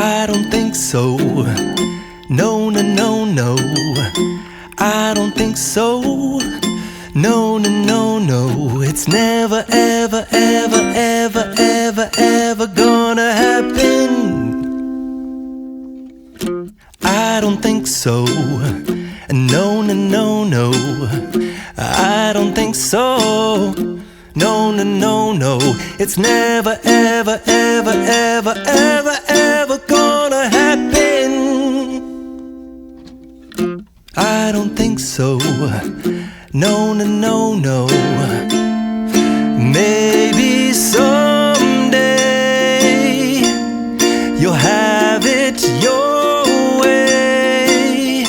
I don't think so. No, no, no, no. I don't think so. No, no, no, no. It's never, ever, ever, ever, ever, ever gonna happen. I don't think so. No, no, no, no. I don't think so. No, no, no, no. It's never, ever, ever, ever, ever, ever gonna happen. I don't think so. No, no, no, no. Maybe someday you'll have it your way.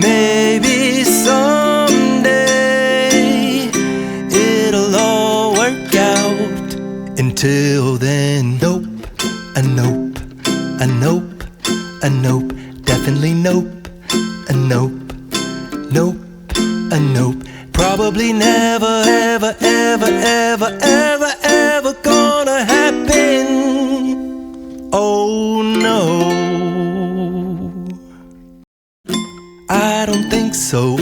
Maybe someday it'll all work out. Until then, nope, a nope, a nope, a nope, definitely nope, a nope, nope, a nope. Probably never, ever, ever, ever, ever, ever gonna happen. Oh no, I don't think so.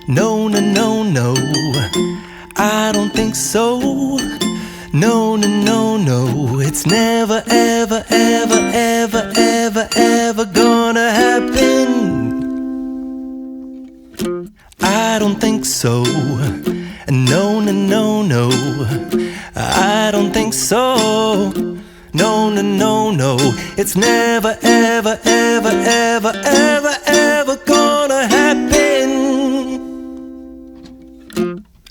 No, no, no, no. I don't think so. No, no, no, no. It's never, ever, ever, ever, ever, ever gonna happen. I don't think so. No, no, no, no. I don't think so. No, no, no, no. It's never, ever, ever, ever, ever, ever gonna happen.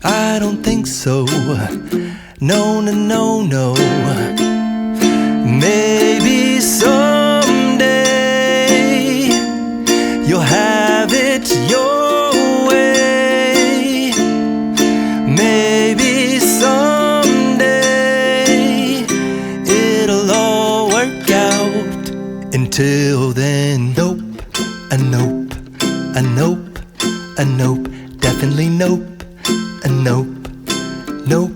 I don't think so. No, no, no, no. Maybe someday you'll have it your way. Maybe someday it'll all work out. Until then, nope, a nope, a nope, a nope, definitely nope, a nope, nope,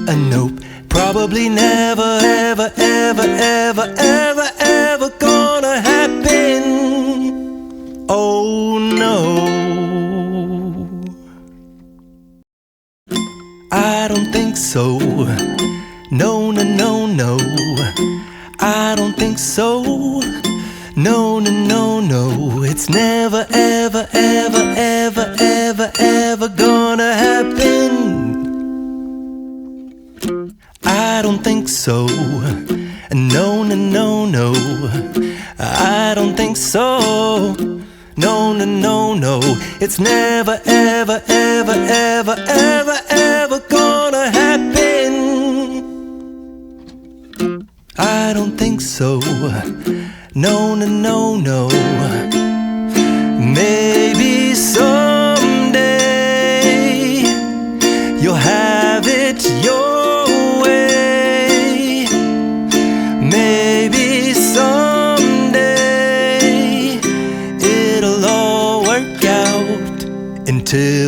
a nope. Probably never, ever, ever, ever, ever, ever gonna happen. Oh no, I don't think so. No, no, no, no. I don't think so. No, no, no, no. It's never, ever, ever, ever, ever, ever gonna happen. I don't think so. No, no, no, no. I don't think so. No, no, no, no. It's never, ever, ever, ever, ever, ever gonna happen. I don't think so. No, no, no, no. Maybe someday you'll have it your way. Maybe someday it'll all work out. Until